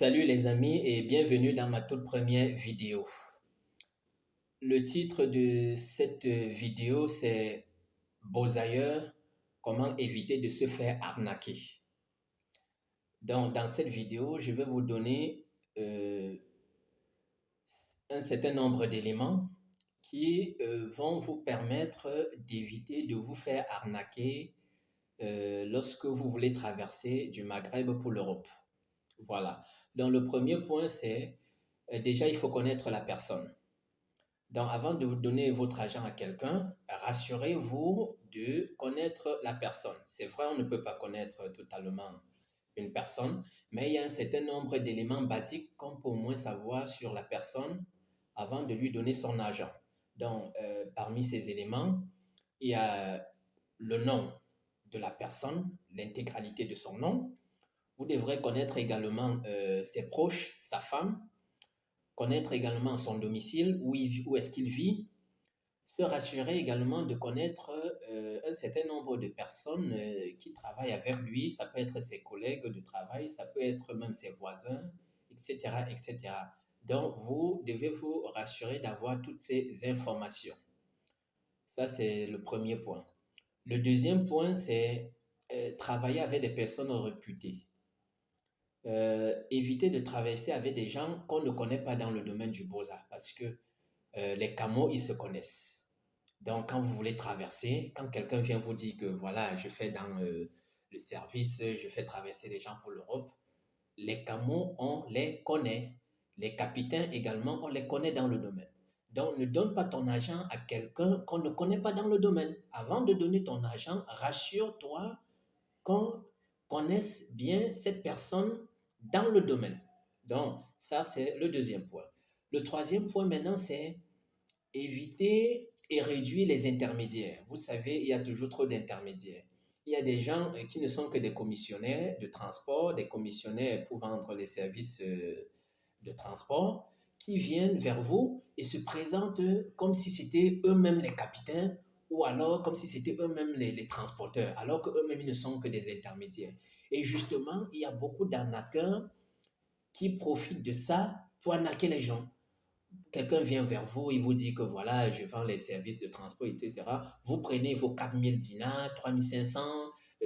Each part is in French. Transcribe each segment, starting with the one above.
Salut les amis et bienvenue dans ma toute première vidéo. Le titre de cette vidéo c'est Beaux ailleurs, comment éviter de se faire arnaquer. Dans cette vidéo, je vais vous donner un certain nombre d'éléments qui vont vous permettre d'éviter de vous faire arnaquer lorsque vous voulez traverser du Maghreb pour l'Europe. Voilà. Donc le premier point c'est déjà il faut connaître la personne. Donc, avant de vous donner votre argent à quelqu'un, rassurez-vous de connaître la personne. C'est vrai, on ne peut pas connaître totalement une personne, mais il y a un certain nombre d'éléments basiques qu'on peut au moins savoir sur la personne avant de lui donner son argent. Donc, parmi ces éléments, il y a le nom de la personne, l'intégralité de son nom. Vous devrez connaître également ses proches, sa femme, connaître également son domicile, où est-ce qu'il vit, se rassurer également de connaître un certain nombre de personnes qui travaillent avec lui. Ça peut être ses collègues de travail, ça peut être même ses voisins, etc., etc. Donc, vous devez vous rassurer d'avoir toutes ces informations. Ça, c'est le premier point. Le deuxième point, c'est travailler avec des personnes réputées. Éviter de travailler avec des gens qu'on ne connaît pas dans le domaine du beaux-arts parce que les camos, ils se connaissent. Donc, quand vous voulez traverser, quand quelqu'un vient vous dire que voilà, je fais dans le service, je fais traverser les gens pour l'Europe, les camos, on les connaît. Les capitaines également, on les connaît dans le domaine. Donc, ne donne pas ton argent à quelqu'un qu'on ne connaît pas dans le domaine. Avant de donner ton argent, rassure-toi qu'on connaisse bien cette personne dans le domaine. Donc, ça, c'est le deuxième point. Le troisième point maintenant, c'est éviter et réduire les intermédiaires. Vous savez, il y a toujours trop d'intermédiaires. Il y a des gens qui ne sont que des commissionnaires de transport, des commissionnaires pour vendre les services de transport, qui viennent vers vous et se présentent comme si c'était eux-mêmes les capitaines ou alors comme si c'était eux-mêmes les transporteurs, alors qu'eux-mêmes ils ne sont que des intermédiaires. Et justement, il y a beaucoup d'arnaqueurs qui profitent de ça pour arnaquer les gens. Quelqu'un vient vers vous, il vous dit que voilà, je vends les services de transport, etc. Vous prenez vos 4 000 dinars, 3 500,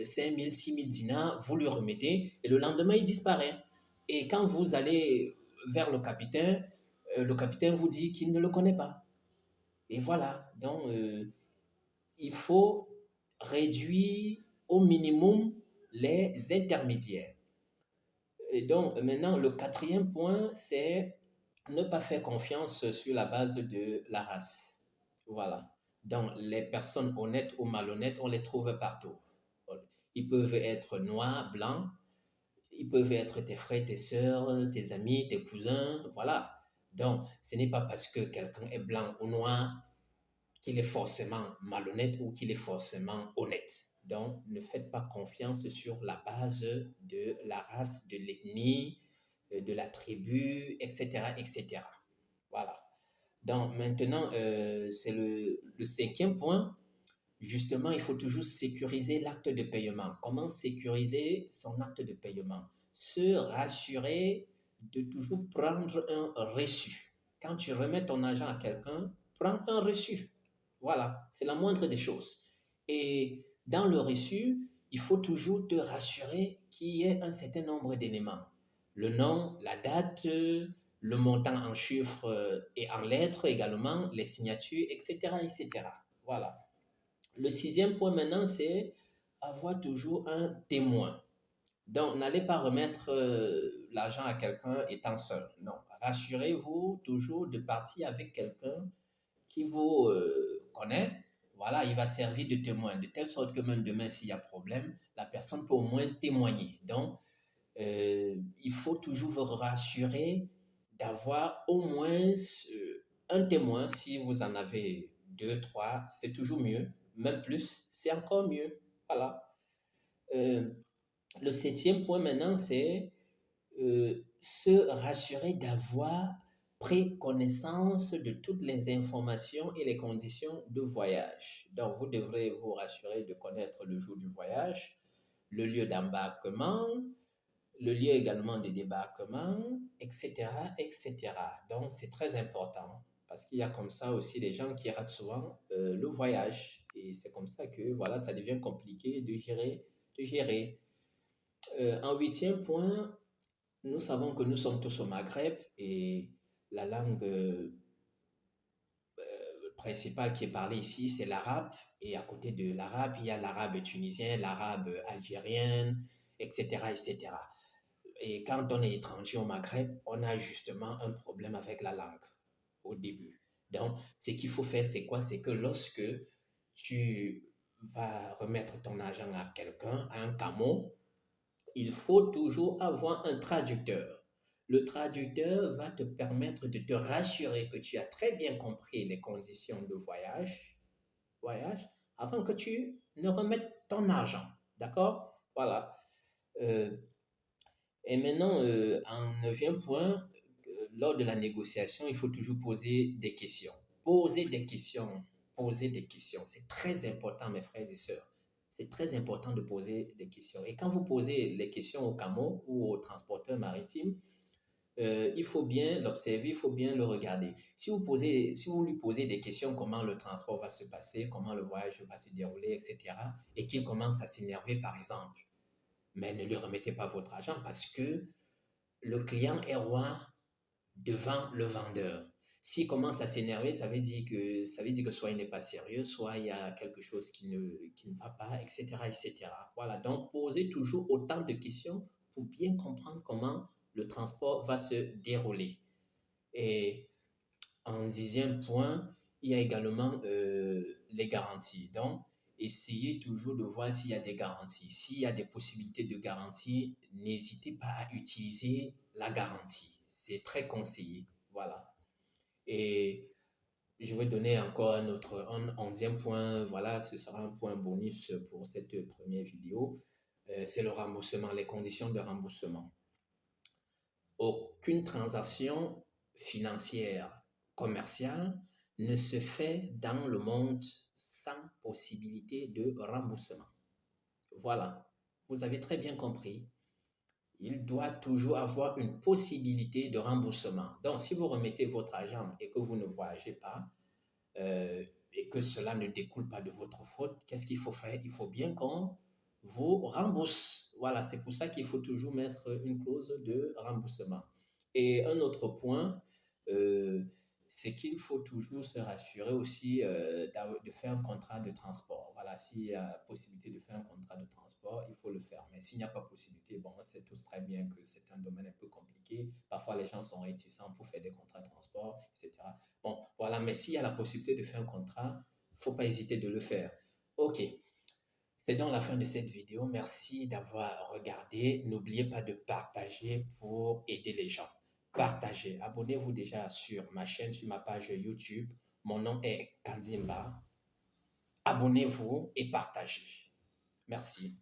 5 000, 6 000 dinars, vous lui remettez et le lendemain, il disparaît. Et quand vous allez vers le capitaine vous dit qu'il ne le connaît pas. Et voilà, donc il faut réduire au minimum les intermédiaires. Et donc maintenant, le quatrième point, c'est ne pas faire confiance sur la base de la race. Voilà. Donc, les personnes honnêtes ou malhonnêtes, on les trouve partout. Ils peuvent être noirs, blancs, ils peuvent être tes frères, tes sœurs, tes amis, tes cousins, voilà. Donc, ce n'est pas parce que quelqu'un est blanc ou noir qu'il est forcément malhonnête ou qu'il est forcément honnête. Donc, ne faites pas confiance sur la base de la race, de l'ethnie, de la tribu, etc., etc. Voilà. Donc, maintenant, c'est le cinquième point. Justement, il faut toujours sécuriser l'acte de paiement. Comment sécuriser son acte de paiement? Se rassurer de toujours prendre un reçu. Quand tu remets ton argent à quelqu'un, prends un reçu. Voilà, c'est la moindre des choses. Et dans le reçu, il faut toujours te rassurer qu'il y ait un certain nombre d'éléments. Le nom, la date, le montant en chiffres et en lettres également, les signatures, etc., etc. Voilà. Le sixième point maintenant, c'est avoir toujours un témoin. Donc, n'allez pas remettre l'argent à quelqu'un étant seul. Non, rassurez-vous toujours de partir avec quelqu'un qui vous connaît. Voilà, il va servir de témoin, de telle sorte que même demain, s'il y a problème, la personne peut au moins témoigner. Donc, il faut toujours vous rassurer d'avoir au moins un témoin. Si vous en avez deux, trois, c'est toujours mieux. Même plus, c'est encore mieux. Voilà. Euh, le septième point maintenant, c'est se rassurer d'avoir pris connaissance de toutes les informations et les conditions de voyage. Donc, vous devrez vous rassurer de connaître le jour du voyage, le lieu d'embarquement, le lieu également de débarquement, etc., etc. Donc, c'est très important parce qu'il y a comme ça aussi des gens qui ratent souvent le voyage. Et c'est comme ça que, voilà, ça devient compliqué de gérer, de gérer. En huitième point, nous savons que nous sommes tous au Maghreb et la langue principale qui est parlée ici, c'est l'arabe. Et à côté de l'arabe, il y a l'arabe tunisien, l'arabe algérien, etc., etc. Et quand on est étranger au Maghreb, on a justement un problème avec la langue au début. Donc, ce qu'il faut faire, c'est quoi? C'est que lorsque tu vas remettre ton argent à quelqu'un, à un camo, il faut toujours avoir un traducteur. Le traducteur va te permettre de te rassurer que tu as très bien compris les conditions de voyage avant que tu ne remettes ton argent. D'accord? Voilà. Euh, et maintenant, en neuvième point, lors de la négociation, il faut toujours poser des questions. Poser des questions. Poser des questions. C'est très important, mes frères et sœurs. C'est très important de poser des questions. Et quand vous posez les questions au camo ou au transporteur maritime, il faut bien l'observer, il faut bien le regarder. Si vous lui posez des questions, comment le transport va se passer, comment le voyage va se dérouler, etc., et qu'il commence à s'énerver, par exemple, mais ne lui remettez pas votre argent parce que le client est roi devant le vendeur. S'il commence à s'énerver, ça veut dire que soit il n'est pas sérieux, soit il y a quelque chose qui ne va pas, etc., etc. Voilà, donc posez toujours autant de questions pour bien comprendre comment le transport va se dérouler. Et en dixième point, il y a également les garanties. Donc, essayez toujours de voir s'il y a des garanties. S'il y a des possibilités de garantie, n'hésitez pas à utiliser la garantie. C'est très conseillé. Voilà. Et je vais donner encore un onzième point. Voilà, ce sera un point bonus pour cette première vidéo. C'est le remboursement, les conditions de remboursement. Aucune transaction financière commerciale ne se fait dans le monde sans possibilité de remboursement. Voilà, vous avez très bien compris. Il doit toujours avoir une possibilité de remboursement. Donc, si vous remettez votre argent et que vous ne voyagez pas, et que cela ne découle pas de votre faute, qu'est-ce qu'il faut faire? Il faut bien qu'on vous rembourse. Voilà, c'est pour ça qu'il faut toujours mettre une clause de remboursement. Et un autre point, euh, c'est qu'il faut toujours se rassurer aussi de faire un contrat de transport. Voilà, s'il y a possibilité de faire un contrat de transport, il faut le faire. Mais s'il n'y a pas possibilité, bon, c'est tous très bien que c'est un domaine un peu compliqué. Parfois, les gens sont réticents pour faire des contrats de transport, etc. Bon, voilà, mais s'il y a la possibilité de faire un contrat, il ne faut pas hésiter de le faire. OK, c'est donc la fin de cette vidéo. Merci d'avoir regardé. N'oubliez pas de partager pour aider les gens. Partagez. Abonnez-vous déjà sur ma chaîne, sur ma page YouTube. Mon nom est Kanzimba. Abonnez-vous et partagez. Merci.